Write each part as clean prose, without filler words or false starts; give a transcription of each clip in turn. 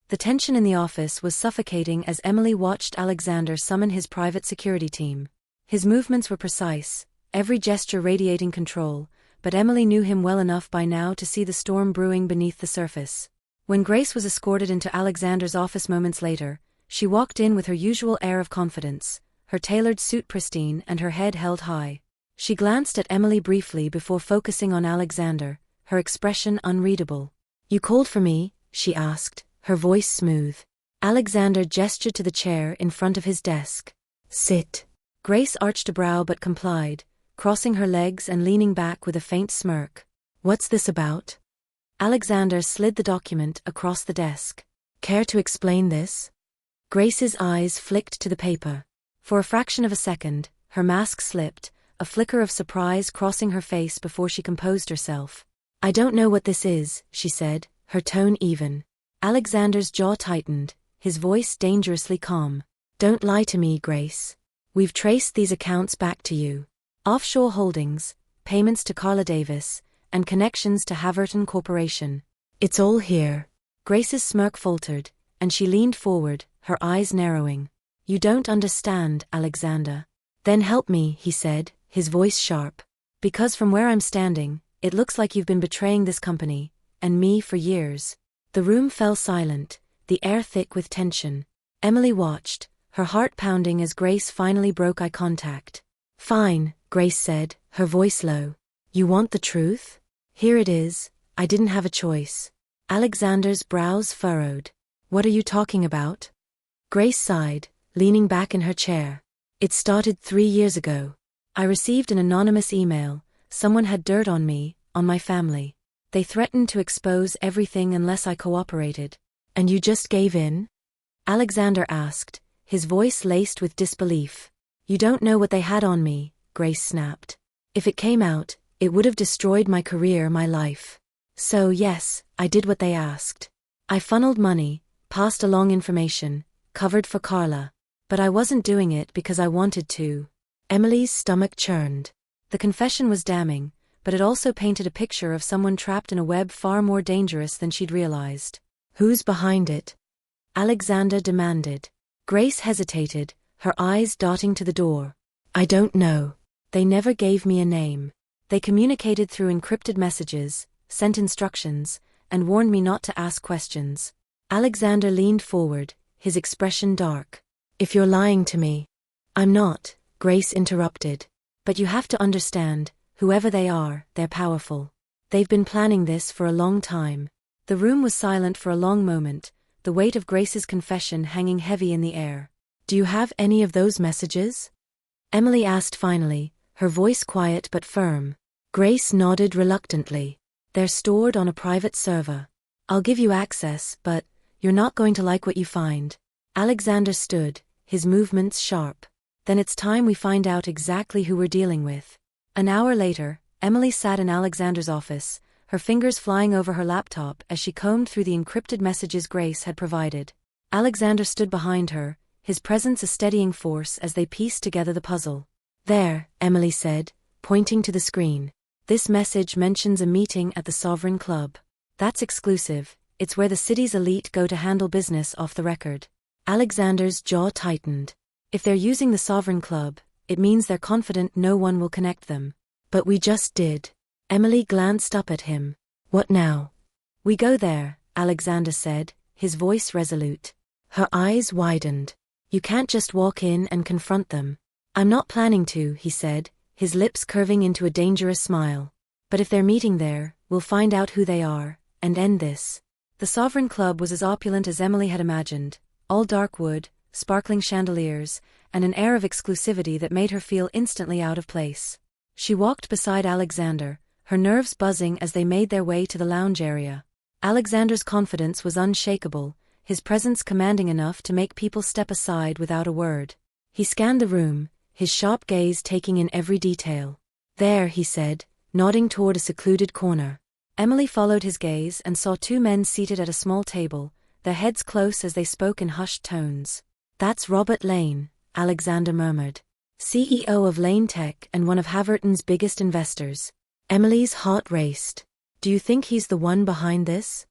The tension in the office was suffocating as Emily watched Alexander summon his private security team. His movements were precise, every gesture radiating control, but Emily knew him well enough by now to see the storm brewing beneath the surface. When Grace was escorted into Alexander's office moments later, she walked in with her usual air of confidence, her tailored suit pristine and her head held high. She glanced at Emily briefly before focusing on Alexander, her expression unreadable. "You called for me?" she asked, her voice smooth. Alexander gestured to the chair in front of his desk. "Sit." Grace arched a brow but complied, crossing her legs and leaning back with a faint smirk. "What's this about?" Alexander slid the document across the desk. "Care to explain this?" Grace's eyes flicked to the paper. For a fraction of a second, her mask slipped, a flicker of surprise crossing her face before she composed herself. "I don't know what this is," she said, her tone even. Alexander's jaw tightened, his voice dangerously calm. "Don't lie to me, Grace. We've traced these accounts back to you. Offshore holdings, payments to Carla Davis, and connections to Haverton Corporation. It's all here." Grace's smirk faltered, and she leaned forward, her eyes narrowing. "You don't understand, Alexander." "Then help me," he said, his voice sharp. "Because from where I'm standing, it looks like you've been betraying this company, and me for years." The room fell silent, the air thick with tension. Emily watched, her heart pounding as Grace finally broke eye contact. "Fine," Grace said, her voice low. "You want the truth? Here it is. I didn't have a choice." Alexander's brows furrowed. "What are you talking about?" Grace sighed, leaning back in her chair. "It started 3 years ago. I received an anonymous email. Someone had dirt on me, on my family. They threatened to expose everything unless I cooperated." "And you just gave in?" Alexander asked, his voice laced with disbelief. "You don't know what they had on me," Grace snapped. "If it came out, it would have destroyed my career, my life. So yes, I did what they asked. I funneled money, passed along information, covered for Carla. But I wasn't doing it because I wanted to." Emily's stomach churned. The confession was damning, but it also painted a picture of someone trapped in a web far more dangerous than she'd realized. "Who's behind it?" Alexander demanded. Grace hesitated, her eyes darting to the door. "I don't know. They never gave me a name. They communicated through encrypted messages, sent instructions, and warned me not to ask questions." Alexander leaned forward, his expression dark. "If you're lying to me." "I'm not," Grace interrupted. "But you have to understand, whoever they are, they're powerful. They've been planning this for a long time." The room was silent for a long moment, the weight of Grace's confession hanging heavy in the air. "Do you have any of those messages?" Emily asked finally, her voice quiet but firm. Grace nodded reluctantly. "They're stored on a private server. I'll give you access, but you're not going to like what you find." Alexander stood, his movements sharp. "Then it's time we find out exactly who we're dealing with." An hour later, Emily sat in Alexander's office, her fingers flying over her laptop as she combed through the encrypted messages Grace had provided. Alexander stood behind her, his presence a steadying force as they pieced together the puzzle. "There," Emily said, pointing to the screen. "This message mentions a meeting at the Sovereign Club. That's exclusive, it's where the city's elite go to handle business off the record." Alexander's jaw tightened. If they're using the Sovereign Club, it means they're confident no one will connect them. "But we just did." Emily glanced up at him. "What now?" "We go there," Alexander said, his voice resolute. Her eyes widened. "You can't just walk in and confront them." "I'm not planning to," he said, his lips curving into a dangerous smile. "But if they're meeting there, we'll find out who they are, and end this." The Sovereign Club was as opulent as Emily had imagined, all dark wood, sparkling chandeliers, and an air of exclusivity that made her feel instantly out of place. She walked beside Alexander, her nerves buzzing as they made their way to the lounge area. Alexander's confidence was unshakable, his presence commanding enough to make people step aside without a word. He scanned the room, his sharp gaze taking in every detail. "There," he said, nodding toward a secluded corner. Emily followed his gaze and saw 2 men seated at a small table, their heads close as they spoke in hushed tones. "That's Robert Lane," Alexander murmured. "CEO of Lane Tech and one of Haverton's biggest investors." Emily's heart raced. "Do you think he's the one behind this?"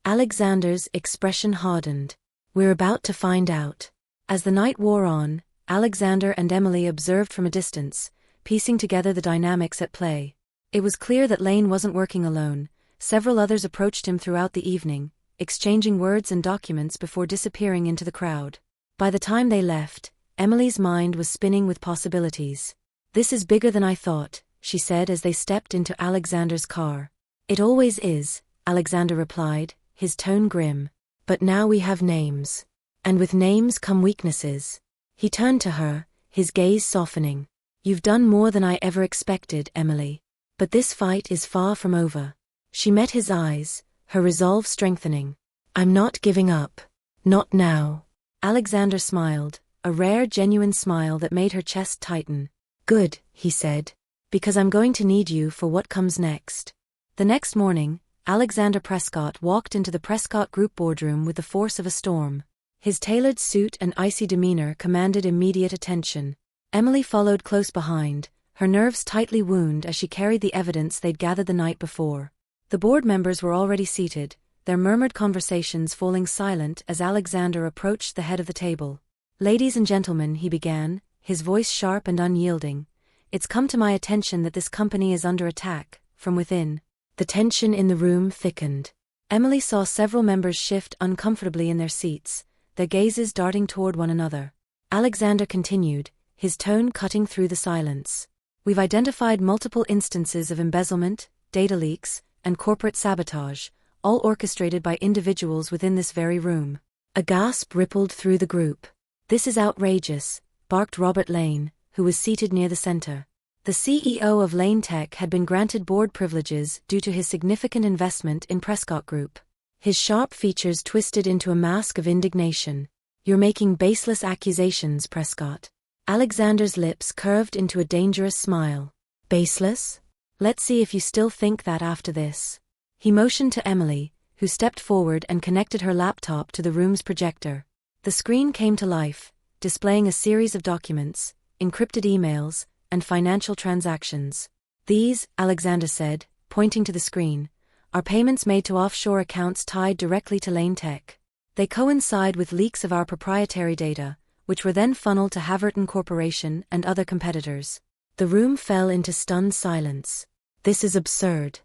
Alexander's expression hardened. We're about to find out. As the night wore on, Alexander and Emily observed from a distance, piecing together the dynamics at play. It was clear that Lane wasn't working alone. Several others approached him throughout the evening, exchanging words and documents before disappearing into the crowd. By the time they left, Emily's mind was spinning with possibilities. "This is bigger than I thought," she said as they stepped into Alexander's car. "It always is," Alexander replied, his tone grim. "But now we have names. And with names come weaknesses." He turned to her, his gaze softening. "You've done more than I ever expected, Emily. But this fight is far from over." She met his eyes, her resolve strengthening. "I'm not giving up. Not now." Alexander smiled, a rare genuine smile that made her chest tighten. "Good," he said. "Because I'm going to need you for what comes next." The next morning, Alexander Prescott walked into the Prescott Group boardroom with the force of a storm. His tailored suit and icy demeanor commanded immediate attention. Emily followed close behind, her nerves tightly wound as she carried the evidence they'd gathered the night before. The board members were already seated, their murmured conversations falling silent as Alexander approached the head of the table. "Ladies and gentlemen," he began, his voice sharp and unyielding, "it's come to my attention that this company is under attack, from within." The tension in the room thickened. Emily saw several members shift uncomfortably in their seats, their gazes darting toward one another. Alexander continued, his tone cutting through the silence. "We've identified multiple instances of embezzlement, data leaks, and corporate sabotage, all orchestrated by individuals within this very room." A gasp rippled through the group. "This is outrageous," barked Robert Lane, who was seated near the center. The CEO of Lane Tech had been granted board privileges due to his significant investment in Prescott Group. His sharp features twisted into a mask of indignation. "You're making baseless accusations, Prescott." Alexander's lips curved into a dangerous smile. "Baseless? Let's see if you still think that after this." He motioned to Emily, who stepped forward and connected her laptop to the room's projector. The screen came to life, displaying a series of documents, encrypted emails, and financial transactions. "These," Alexander said, pointing to the screen, "are payments made to offshore accounts tied directly to Lane Tech. They coincide with leaks of our proprietary data, which were then funneled to Haverton Corporation and other competitors." The room fell into stunned silence. "This is absurd,"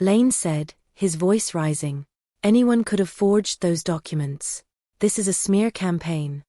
Lane said, his voice rising. "Anyone could have forged those documents. This is a smear campaign."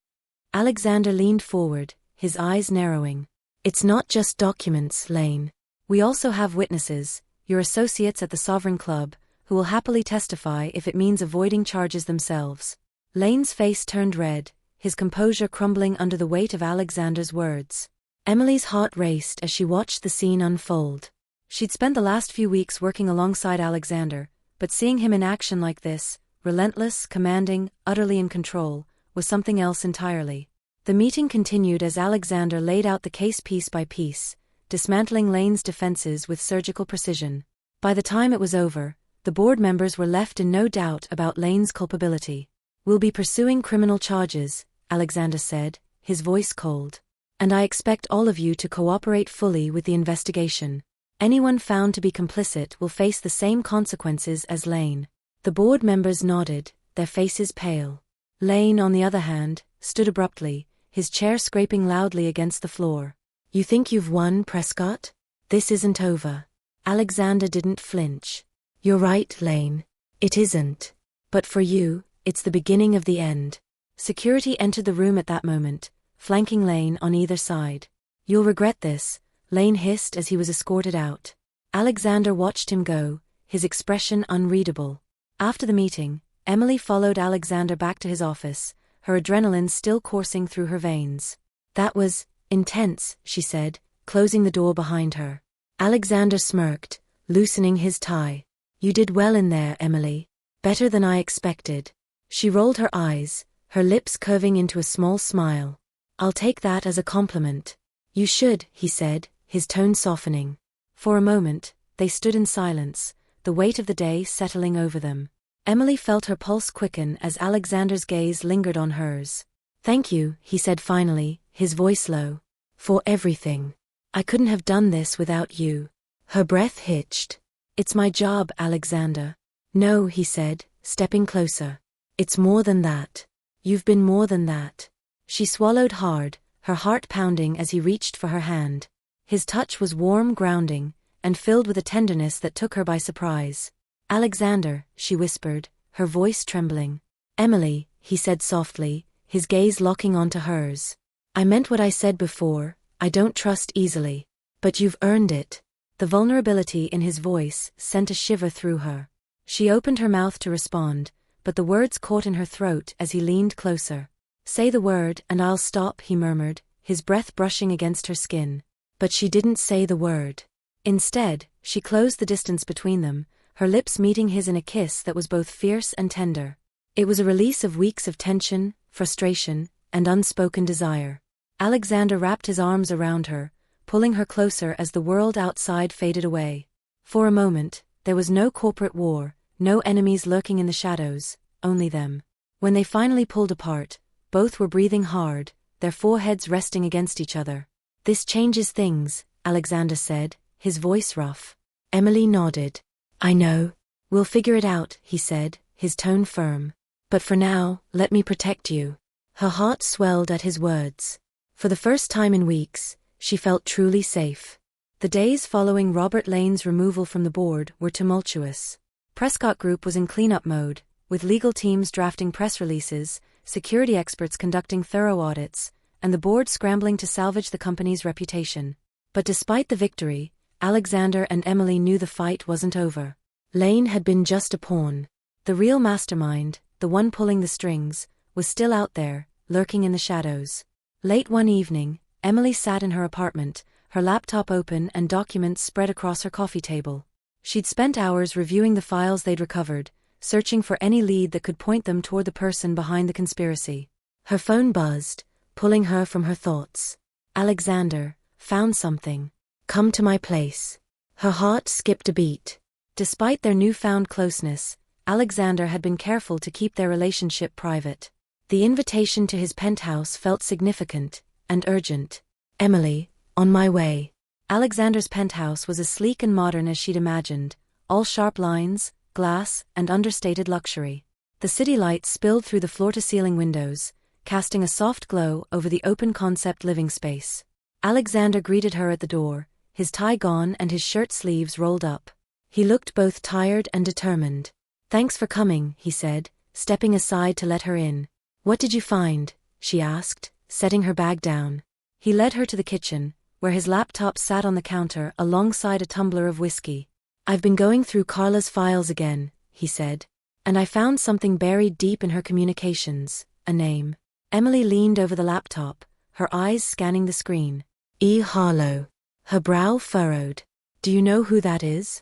Alexander leaned forward, his eyes narrowing. "It's not just documents, Lane. We also have witnesses, your associates at the Sovereign Club, who will happily testify if it means avoiding charges themselves." Lane's face turned red, his composure crumbling under the weight of Alexander's words. Emily's heart raced as she watched the scene unfold. She'd spent the last few weeks working alongside Alexander, but seeing him in action like this, relentless, commanding, utterly in control, was something else entirely. The meeting continued as Alexander laid out the case piece by piece, dismantling Lane's defenses with surgical precision. By the time it was over, the board members were left in no doubt about Lane's culpability. "We'll be pursuing criminal charges," Alexander said, his voice cold. "And I expect all of you to cooperate fully with the investigation. Anyone found to be complicit will face the same consequences as Lane." The board members nodded, their faces pale. Lane, on the other hand, stood abruptly, his chair scraping loudly against the floor. "You think you've won, Prescott? This isn't over." Alexander didn't flinch. "You're right, Lane. It isn't. But for you, it's the beginning of the end." Security entered the room at that moment, flanking Lane on either side. "You'll regret this," Lane hissed as he was escorted out. Alexander watched him go, his expression unreadable. After the meeting, Emily followed Alexander back to his office, her adrenaline still coursing through her veins. "That was intense," she said, closing the door behind her. Alexander smirked, loosening his tie. "You did well in there, Emily. Better than I expected." She rolled her eyes, her lips curving into a small smile. "I'll take that as a compliment." "You should," he said, his tone softening. For a moment, they stood in silence, the weight of the day settling over them. Emily felt her pulse quicken as Alexander's gaze lingered on hers. "Thank you," he said finally, his voice low. "For everything. I couldn't have done this without you." Her breath hitched. "It's my job, Alexander." "No," he said, stepping closer. It's more than that. You've been more than that. She swallowed hard, her heart pounding as he reached for her hand. His touch was warm, grounding, and filled with a tenderness that took her by surprise. Alexander, she whispered, her voice trembling. Emily, he said softly, his gaze locking onto hers. I meant what I said before, I don't trust easily. But you've earned it. The vulnerability in his voice sent a shiver through her. She opened her mouth to respond, but the words caught in her throat as he leaned closer. Say the word and I'll stop, he murmured, his breath brushing against her skin. But she didn't say the word. Instead, she closed the distance between them, her lips meeting his in a kiss that was both fierce and tender. It was a release of weeks of tension, frustration, and unspoken desire. Alexander wrapped his arms around her, pulling her closer as the world outside faded away. For a moment, there was no corporate war, no enemies lurking in the shadows, only them. When they finally pulled apart, both were breathing hard, their foreheads resting against each other. This changes things, Alexander said, his voice rough. Emily nodded. I know. We'll figure it out, he said, his tone firm. But for now, let me protect you. Her heart swelled at his words. For the first time in weeks, she felt truly safe. The days following Robert Lane's removal from the board were tumultuous. Prescott Group was in cleanup mode, with legal teams drafting press releases, security experts conducting thorough audits, and the board scrambling to salvage the company's reputation. But despite the victory, Alexander and Emily knew the fight wasn't over. Lane had been just a pawn. The real mastermind, the one pulling the strings, was still out there, lurking in the shadows. Late one evening, Emily sat in her apartment, her laptop open and documents spread across her coffee table. She'd spent hours reviewing the files they'd recovered, searching for any lead that could point them toward the person behind the conspiracy. Her phone buzzed, pulling her from her thoughts. Alexander, found something. Come to my place. Her heart skipped a beat. Despite their newfound closeness, Alexander had been careful to keep their relationship private. The invitation to his penthouse felt significant and urgent. Emily, on my way. Alexander's penthouse was as sleek and modern as she'd imagined, all sharp lines, glass, and understated luxury. The city lights spilled through the floor-to-ceiling windows, casting a soft glow over the open-concept living space. Alexander greeted her at the door, his tie gone and his shirt sleeves rolled up. He looked both tired and determined. Thanks for coming, he said, stepping aside to let her in. What did you find? She asked, setting her bag down. He led her to the kitchen, where his laptop sat on the counter alongside a tumbler of whiskey. I've been going through Carla's files again, he said. And I found something buried deep in her communications, a name. Emily leaned over the laptop, her eyes scanning the screen. E. Harlow. Her brow furrowed. Do you know who that is?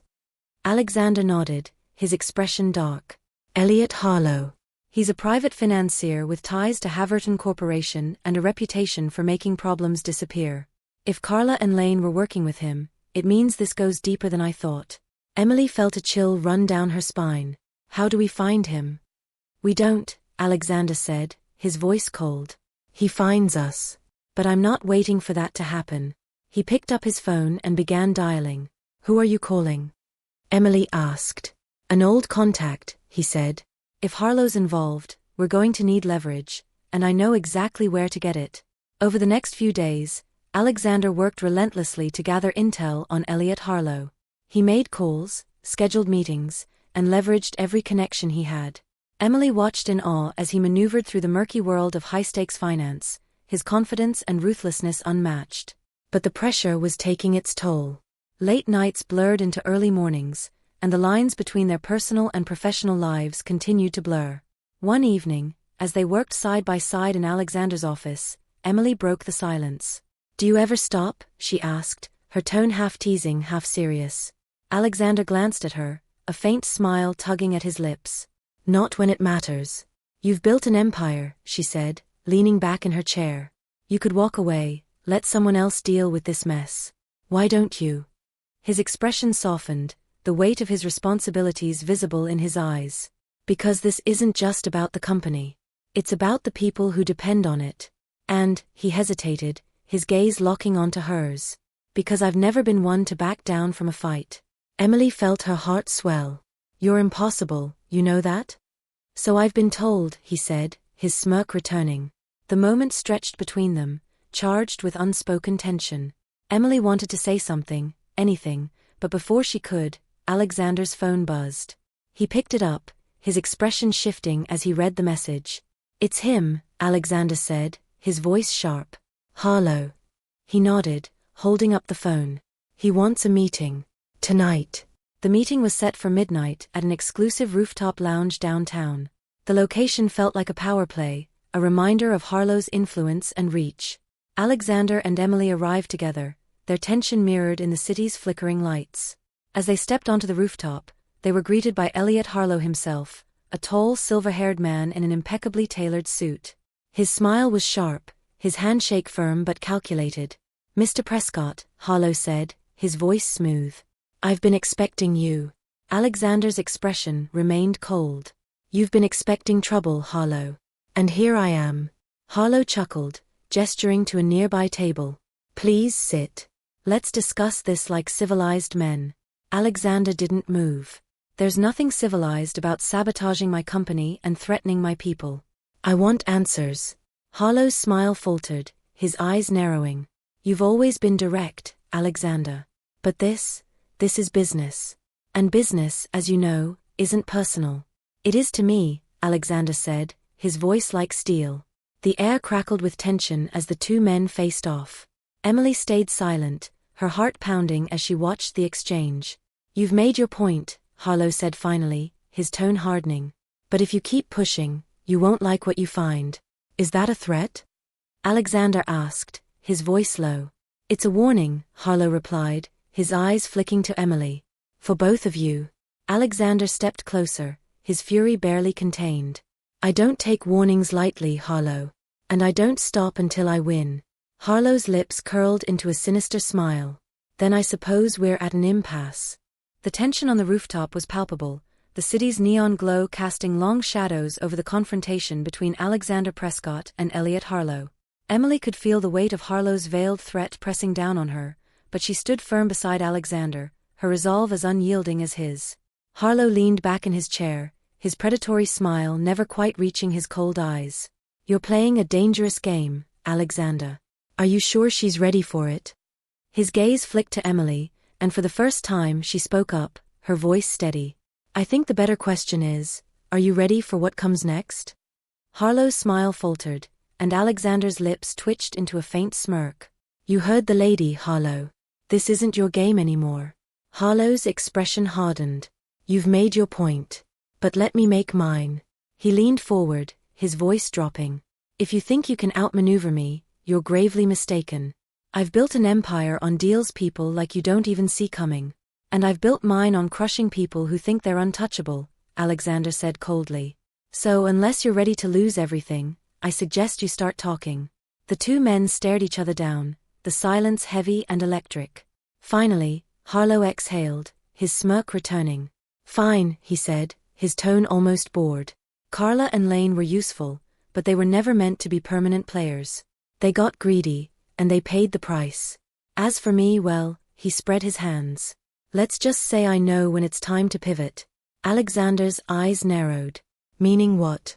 Alexander nodded, his expression dark. Elliot Harlow. He's a private financier with ties to Haverton Corporation and a reputation for making problems disappear. If Carla and Lane were working with him, it means this goes deeper than I thought. Emily felt a chill run down her spine. How do we find him? We don't, Alexander said, his voice cold. He finds us. But I'm not waiting for that to happen. He picked up his phone and began dialing. Who are you calling? Emily asked. An old contact, he said. If Harlow's involved, we're going to need leverage, and I know exactly where to get it. Over the next few days, Alexander worked relentlessly to gather intel on Elliot Harlow. He made calls, scheduled meetings, and leveraged every connection he had. Emily watched in awe as he maneuvered through the murky world of high-stakes finance, his confidence and ruthlessness unmatched. But the pressure was taking its toll. Late nights blurred into early mornings, and the lines between their personal and professional lives continued to blur. One evening, as they worked side by side in Alexander's office, Emily broke the silence. Do you ever stop? She asked, her tone half teasing, half serious. Alexander glanced at her, a faint smile tugging at his lips. Not when it matters. You've built an empire, she said, leaning back in her chair. You could walk away, let someone else deal with this mess. Why don't you? His expression softened, the weight of his responsibilities visible in his eyes. Because this isn't just about the company. It's about the people who depend on it. And, he hesitated, his gaze locking onto hers. Because I've never been one to back down from a fight. Emily felt her heart swell. You're impossible, you know that? So I've been told, he said, his smirk returning. The moment stretched between them, charged with unspoken tension. Emily wanted to say something, anything, but before she could, Alexander's phone buzzed. He picked it up, his expression shifting as he read the message. "It's him," Alexander said, his voice sharp. "Harlow." He nodded, holding up the phone. "He wants a meeting. Tonight." The meeting was set for midnight at an exclusive rooftop lounge downtown. The location felt like a power play, a reminder of Harlow's influence and reach. Alexander and Emily arrived together, their tension mirrored in the city's flickering lights. As they stepped onto the rooftop, they were greeted by Elliot Harlow himself, a tall, silver-haired man in an impeccably tailored suit. His smile was sharp, his handshake firm but calculated. "Mr. Prescott," Harlow said, his voice smooth. "I've been expecting you." Alexander's expression remained cold. "You've been expecting trouble, Harlow. And here I am." Harlow chuckled, gesturing to a nearby table. "Please sit. Let's discuss this like civilized men." Alexander didn't move. "There's nothing civilized about sabotaging my company and threatening my people. I want answers." Harlow's smile faltered, his eyes narrowing. "You've always been direct, Alexander. But this is business. And business, as you know, isn't personal." "It is to me," Alexander said, his voice like steel. The air crackled with tension as the two men faced off. Emily stayed silent, her heart pounding as she watched the exchange. "You've made your point," Harlow said finally, his tone hardening. "But if you keep pushing, you won't like what you find." "Is that a threat?" Alexander asked, his voice low. "It's a warning," Harlow replied, his eyes flicking to Emily. "For both of you." Alexander stepped closer, his fury barely contained. "I don't take warnings lightly, Harlow. And I don't stop until I win." Harlow's lips curled into a sinister smile. "Then I suppose we're at an impasse." The tension on the rooftop was palpable, the city's neon glow casting long shadows over the confrontation between Alexander Prescott and Elliot Harlow. Emily could feel the weight of Harlow's veiled threat pressing down on her, but she stood firm beside Alexander, her resolve as unyielding as his. Harlow leaned back in his chair, his predatory smile never quite reaching his cold eyes. "You're playing a dangerous game, Alexander. Are you sure she's ready for it?" His gaze flicked to Emily, and for the first time she spoke up, her voice steady. "I think the better question is, are you ready for what comes next?" Harlow's smile faltered, and Alexander's lips twitched into a faint smirk. "You heard the lady, Harlow. This isn't your game anymore." Harlow's expression hardened. "You've made your point. But let me make mine." He leaned forward, his voice dropping. "If you think you can outmaneuver me, you're gravely mistaken. I've built an empire on deals people like you don't even see coming. And I've built mine on crushing people who think they're untouchable," Alexander said coldly. "So unless you're ready to lose everything, I suggest you start talking." The two men stared each other down, the silence heavy and electric. Finally, Harlow exhaled, his smirk returning. "Fine," he said, his tone almost bored. Carla and Lane were useful, but they were never meant to be permanent players. They got greedy, and they paid the price. As for me, well, he spread his hands. "Let's just say I know when it's time to pivot." Alexander's eyes narrowed. "Meaning what?"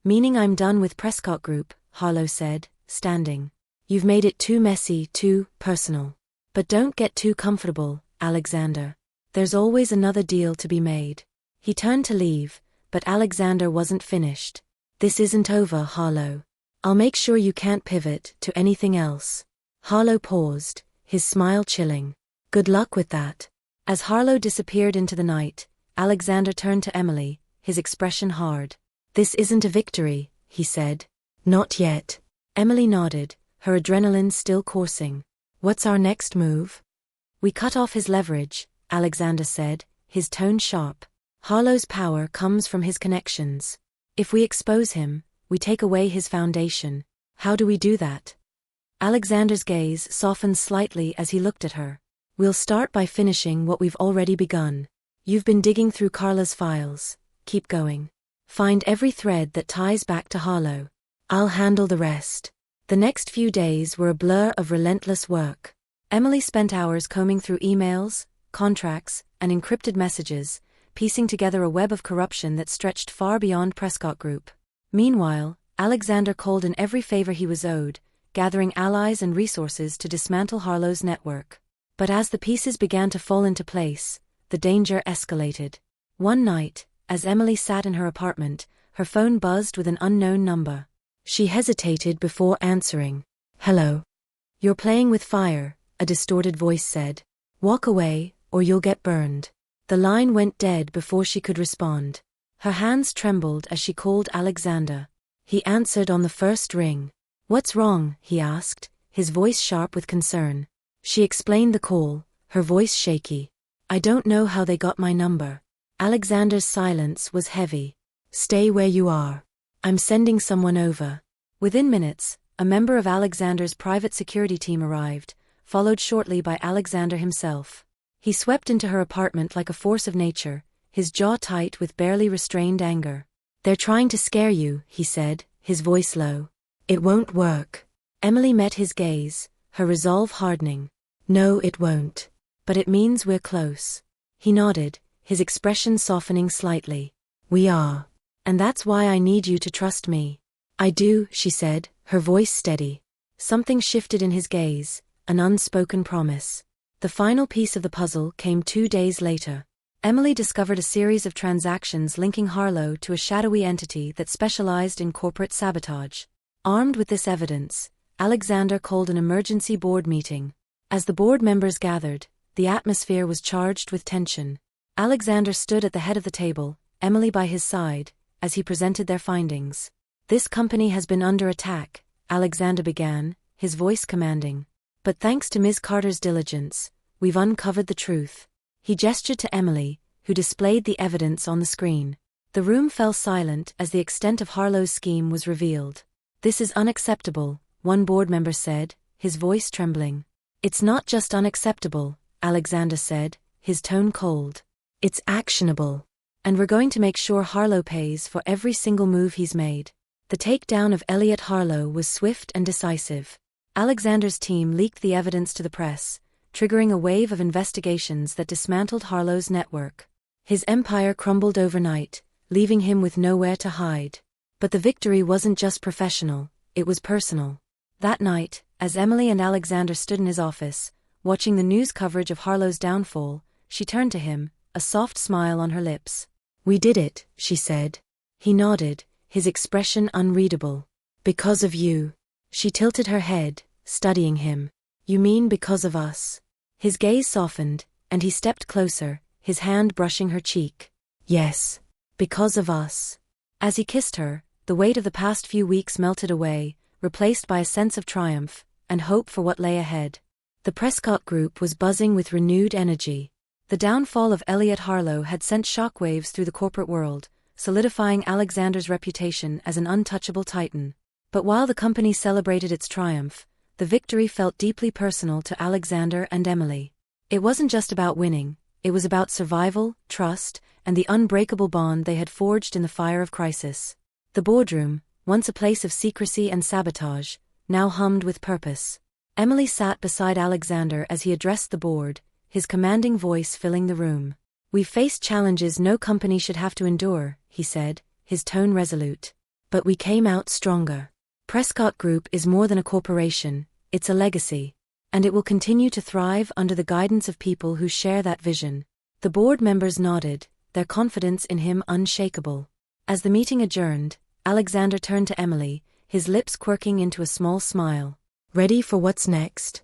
"Meaning I'm done with Prescott Group," Harlow said, standing. "You've made it too messy, too personal. But don't get too comfortable, Alexander. There's always another deal to be made." He turned to leave, but Alexander wasn't finished. "This isn't over, Harlow. I'll make sure you can't pivot to anything else." Harlow paused, his smile chilling. "Good luck with that." As Harlow disappeared into the night, Alexander turned to Emily, his expression hard. "This isn't a victory," he said. "Not yet." Emily nodded, her adrenaline still coursing. "What's our next move?" "We cut off his leverage," Alexander said, his tone sharp. "Harlow's power comes from his connections. If we expose him, we take away his foundation. How do we do that?" Alexander's gaze softened slightly as he looked at her. "We'll start by finishing what we've already begun. You've been digging through Carla's files. Keep going. Find every thread that ties back to Harlow. I'll handle the rest." The next few days were a blur of relentless work. Emily spent hours combing through emails, contracts, and encrypted messages, piecing together a web of corruption that stretched far beyond Prescott Group. Meanwhile, Alexander called in every favor he was owed, gathering allies and resources to dismantle Harlow's network. But as the pieces began to fall into place, the danger escalated. One night, as Emily sat in her apartment, her phone buzzed with an unknown number. She hesitated before answering. "Hello. You're playing with fire," a distorted voice said. "Walk away, or you'll get burned." The line went dead before she could respond. Her hands trembled as she called Alexander. He answered on the first ring. "What's wrong?" he asked, his voice sharp with concern. She explained the call, her voice shaky. "I don't know how they got my number." Alexander's silence was heavy. "Stay where you are. I'm sending someone over." Within minutes, a member of Alexander's private security team arrived, followed shortly by Alexander himself. He swept into her apartment like a force of nature, his jaw tight with barely restrained anger. "They're trying to scare you," he said, his voice low. "It won't work." Emily met his gaze, her resolve hardening. "No, it won't. But it means we're close." He nodded, his expression softening slightly. "We are. And that's why I need you to trust me." "I do," she said, her voice steady. Something shifted in his gaze, an unspoken promise. The final piece of the puzzle came 2 days later. Emily discovered a series of transactions linking Harlow to a shadowy entity that specialized in corporate sabotage. Armed with this evidence, Alexander called an emergency board meeting. As the board members gathered, the atmosphere was charged with tension. Alexander stood at the head of the table, Emily by his side, as he presented their findings. "This company has been under attack," Alexander began, his voice commanding. "But thanks to Ms. Carter's diligence, we've uncovered the truth." He gestured to Emily, who displayed the evidence on the screen. The room fell silent as the extent of Harlow's scheme was revealed. "This is unacceptable," one board member said, his voice trembling. "It's not just unacceptable," Alexander said, his tone cold. "It's actionable. And we're going to make sure Harlow pays for every single move he's made." The takedown of Elliot Harlow was swift and decisive. Alexander's team leaked the evidence to the press, triggering a wave of investigations that dismantled Harlow's network. His empire crumbled overnight, leaving him with nowhere to hide. But the victory wasn't just professional, it was personal. That night, as Emily and Alexander stood in his office, watching the news coverage of Harlow's downfall, she turned to him, a soft smile on her lips. "We did it," she said. He nodded, his expression unreadable. "Because of you." She tilted her head, studying him. "You mean because of us?" His gaze softened, and he stepped closer, his hand brushing her cheek. "Yes. Because of us." As he kissed her, the weight of the past few weeks melted away, replaced by a sense of triumph and hope for what lay ahead. The Prescott Group was buzzing with renewed energy. The downfall of Elliot Harlow had sent shockwaves through the corporate world, solidifying Alexander's reputation as an untouchable titan. But while the company celebrated its triumph, the victory felt deeply personal to Alexander and Emily. It wasn't just about winning, it was about survival, trust, and the unbreakable bond they had forged in the fire of crisis. The boardroom, once a place of secrecy and sabotage, now hummed with purpose. Emily sat beside Alexander as he addressed the board, his commanding voice filling the room. "We've faced challenges no company should have to endure," he said, his tone resolute. "But we came out stronger. Prescott Group is more than a corporation, it's a legacy. And it will continue to thrive under the guidance of people who share that vision." The board members nodded, their confidence in him unshakable. As the meeting adjourned, Alexander turned to Emily, his lips quirking into a small smile. "Ready for what's next?"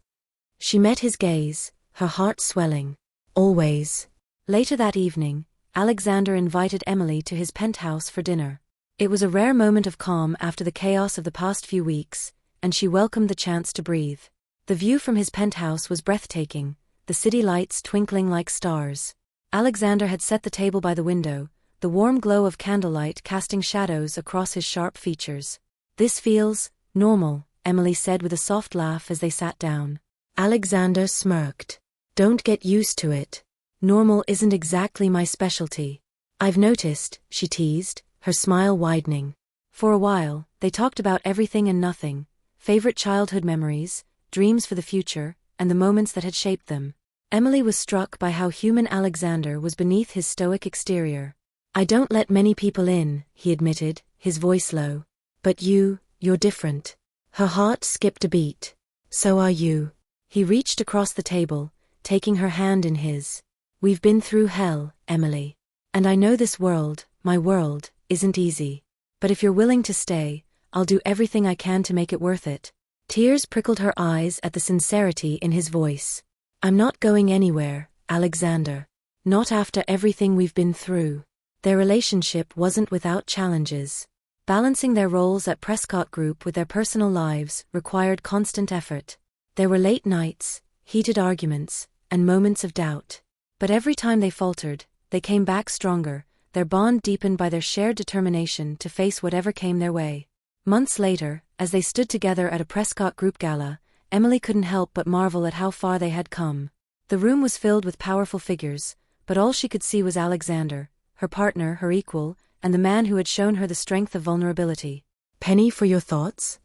She met his gaze, her heart swelling. "Always." Later that evening, Alexander invited Emily to his penthouse for dinner. It was a rare moment of calm after the chaos of the past few weeks, and she welcomed the chance to breathe. The view from his penthouse was breathtaking, the city lights twinkling like stars. Alexander had set the table by the window, the warm glow of candlelight casting shadows across his sharp features. "This feels normal," Emily said with a soft laugh as they sat down. Alexander smirked. "Don't get used to it. Normal isn't exactly my specialty." "I've noticed," she teased, her smile widening. For a while, they talked about everything and nothing, favorite childhood memories, dreams for the future, and the moments that had shaped them. Emily was struck by how human Alexander was beneath his stoic exterior. "I don't let many people in," he admitted, his voice low. "But you're different." Her heart skipped a beat. "So are you." He reached across the table, taking her hand in his. "We've been through hell, Emily. And I know this world, my world, isn't easy. But if you're willing to stay, I'll do everything I can to make it worth it." Tears prickled her eyes at the sincerity in his voice. "I'm not going anywhere, Alexander. Not after everything we've been through." Their relationship wasn't without challenges. Balancing their roles at Prescott Group with their personal lives required constant effort. There were late nights, heated arguments, and moments of doubt. But every time they faltered, they came back stronger, their bond deepened by their shared determination to face whatever came their way. Months later, as they stood together at a Prescott Group gala, Emily couldn't help but marvel at how far they had come. The room was filled with powerful figures, but all she could see was Alexander, her partner, her equal, and the man who had shown her the strength of vulnerability. "Penny, for your thoughts?"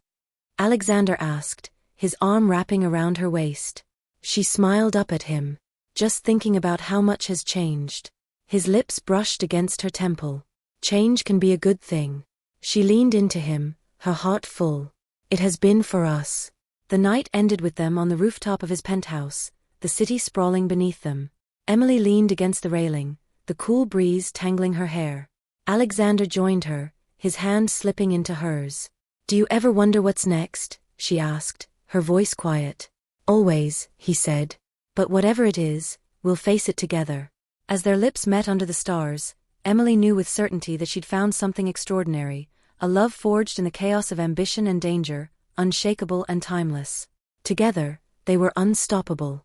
Alexander asked, his arm wrapping around her waist. She smiled up at him. "Just thinking about how much has changed." His lips brushed against her temple. "Change can be a good thing." She leaned into him, her heart full. "It has been for us." The night ended with them on the rooftop of his penthouse, the city sprawling beneath them. Emily leaned against the railing, the cool breeze tangling her hair. Alexander joined her, his hand slipping into hers. "Do you ever wonder what's next?" she asked, her voice quiet. "Always," he said. "But whatever it is, we'll face it together." As their lips met under the stars, Emily knew with certainty that she'd found something extraordinary, a love forged in the chaos of ambition and danger, unshakable and timeless. Together, they were unstoppable.